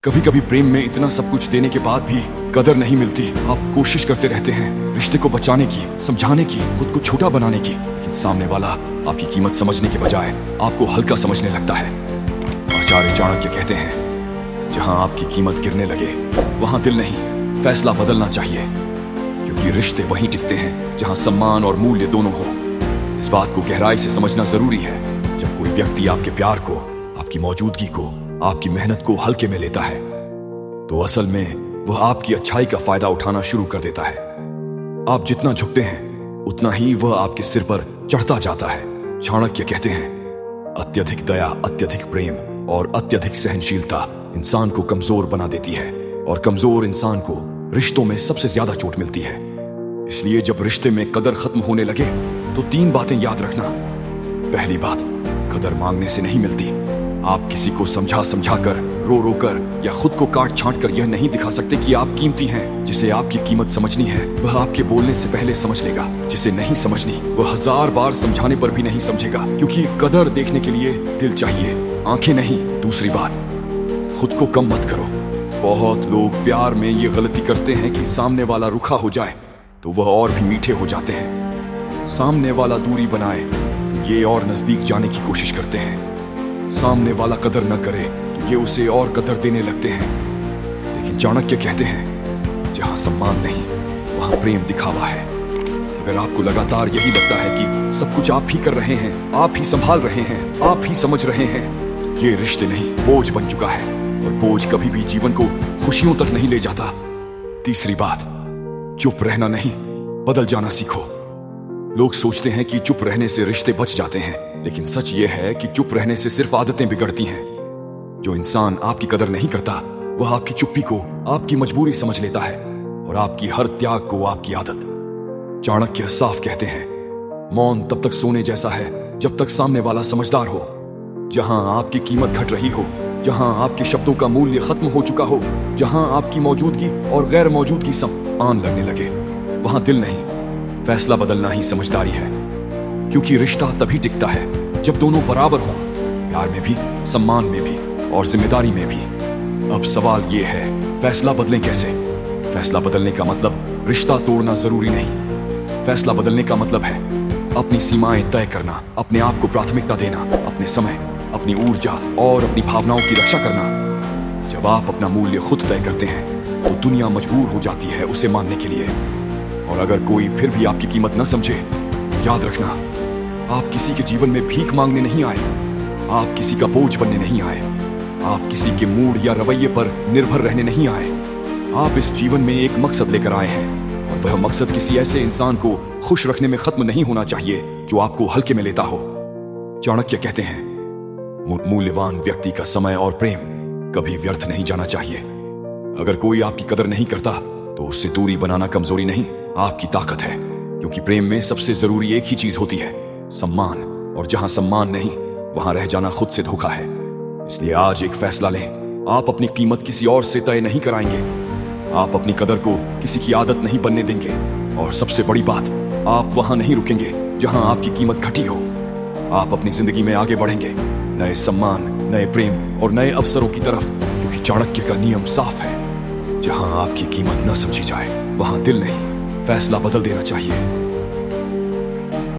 कभी कभी प्रेम में इतना सब कुछ देने के बाद भी कदर नहीं मिलती। आप कोशिश करते रहते हैं रिश्ते को बचाने की, समझाने की, खुद को छोटा बनाने की, लेकिन सामने वाला आपकी कीमत समझने के बजाय आपको हल्का समझने लगता है। आचार्य चाणक्य कहते हैं, जहां आपकी कीमत गिरने लगे वहां दिल नहीं, फैसला बदलना चाहिए, क्योंकि रिश्ते वहीं टिकते हैं जहां सम्मान और मूल्य दोनों हो। इस बात को गहराई से समझना जरूरी है। जब कोई व्यक्ति आपके प्यार को, आपकी मौजूदगी को, आपकी मेहनत को हल्के में लेता है, तो असल में वह आपकी अच्छाई का फायदा उठाना शुरू कर देता है। आप जितना झुकते हैं उतना ही वह आपके सिर पर चढ़ता जाता है। चाणक्य कहते हैं, अत्यधिक दया, अत्यधिक प्रेम और अत्यधिक सहनशीलता इंसान को कमजोर बना देती है, और कमजोर इंसान को रिश्तों में सबसे ज्यादा चोट मिलती है। इसलिए जब रिश्ते में कदर खत्म होने लगे तो 3 बातें याद रखना। पहली बात, कदर मांगने से नहीं मिलती। आप किसी को समझा कर, रो कर या खुद को काट छांट कर यह नहीं दिखा सकते कि आप कीमती हैं। जिसे आपकी कीमत समझनी है वह आपके बोलने से पहले समझ लेगा। जिसे नहीं समझनी वह 1000 बार समझाने पर भी नहीं समझेगा, क्योंकि कदर देखने के लिए दिल चाहिए, आंखें नहीं। दूसरी बात, खुद को कम मत करो। बहुत लोग प्यार में ये गलती करते हैं कि सामने वाला रुखा हो जाए तो वह और भी मीठे हो जाते हैं। सामने वाला दूरी बनाए तो ये और नजदीक जाने की कोशिश करते हैं। सामने वाला कदर न करे तो ये उसे और कदर देने लगते हैं। लेकिन चाणक्य कहते हैं, जहां सम्मान नहीं वहां प्रेम दिखावा है। अगर आपको लगातार यही लगता है कि सब कुछ आप ही कर रहे हैं, आप ही संभाल रहे हैं, आप ही समझ रहे हैं, ये रिश्ते नहीं, बोझ बन चुका है, और बोझ कभी भी जीवन को खुशियों तक नहीं ले जाता। तीसरी बात, चुप रहना नहीं, बदल जाना सीखो। लोग सोचते हैं कि चुप रहने से रिश्ते बच जाते हैं, लेकिन सच ये है कि चुप रहने से सिर्फ आदतें बिगड़ती हैं। जो इंसान आपकी कदर नहीं करता वह आपकी चुप्पी को आपकी मजबूरी समझ लेता है, और आपकी हर त्याग को आपकी आदत। चाणक्य साफ कहते हैं, मौन तब तक सोने जैसा है जब तक सामने वाला समझदार हो। जहां आपकी कीमत घट रही हो, जहां आपके शब्दों का मूल्य खत्म हो चुका हो, जहां आपकी मौजूदगी और गैर मौजूदगी समान लगने लगे, वहां दिल नहीं, फैसला बदलना ही समझदारी है। क्योंकि रिश्ता तभी टिकता है जब दोनों बराबर हों, प्यार में भी, सम्मान में भी और जिम्मेदारी में भी। अब सवाल ये है, फैसला बदलें कैसे? फैसला बदलने का मतलब रिश्ता तोड़ना जरूरी नहीं। फैसला बदलने का मतलब है अपनी सीमाएं तय करना, अपने आप को प्राथमिकता देना, अपने समय, अपनी ऊर्जा और अपनी भावनाओं की रक्षा करना। जब आप अपना मूल्य खुद तय करते हैं तो दुनिया मजबूर हो जाती है उसे मानने के लिए। और अगर कोई फिर भी आपकी कीमत न समझे, याद रखना, आप किसी के जीवन में भीख मांगने नहीं आए, आप किसी का बोझ बनने नहीं आए, आप किसी के मूड या रवैये पर निर्भर रहने नहीं आए। आप इस जीवन में एक मकसद लेकर आए हैं, और वह मकसद किसी ऐसे इंसान को खुश रखने में खत्म नहीं होना चाहिए जो आपको हल्के में लेता हो। चाणक्य कहते हैं, मूल्यवान व्यक्ति का समय और प्रेम कभी व्यर्थ नहीं जाना चाहिए। अगर कोई आपकी कदर नहीं करता तो उससे दूरी बनाना कमजोरी नहीं, आपकी ताकत है। क्योंकि प्रेम में सबसे जरूरी एक ही चीज होती है, सम्मान, और जहां सम्मान नहीं वहां रह जाना खुद से धोखा है। इसलिए आज एक फैसला लें, आप अपनी कीमत किसी और से तय नहीं कराएंगे, आप अपनी कदर को किसी की आदत नहीं बनने देंगे, और सबसे बड़ी बात, आप वहां नहीं रुकेंगे जहां आपकी कीमत घटी हो। आप अपनी जिंदगी में आगे बढ़ेंगे, नए सम्मान, नए प्रेम और नए अवसरों की तरफ। क्योंकि चाणक्य का नियम साफ है, जहां आपकी कीमत न समझी जाए वहां दिल नहीं, फैसला बदल देना चाहिए।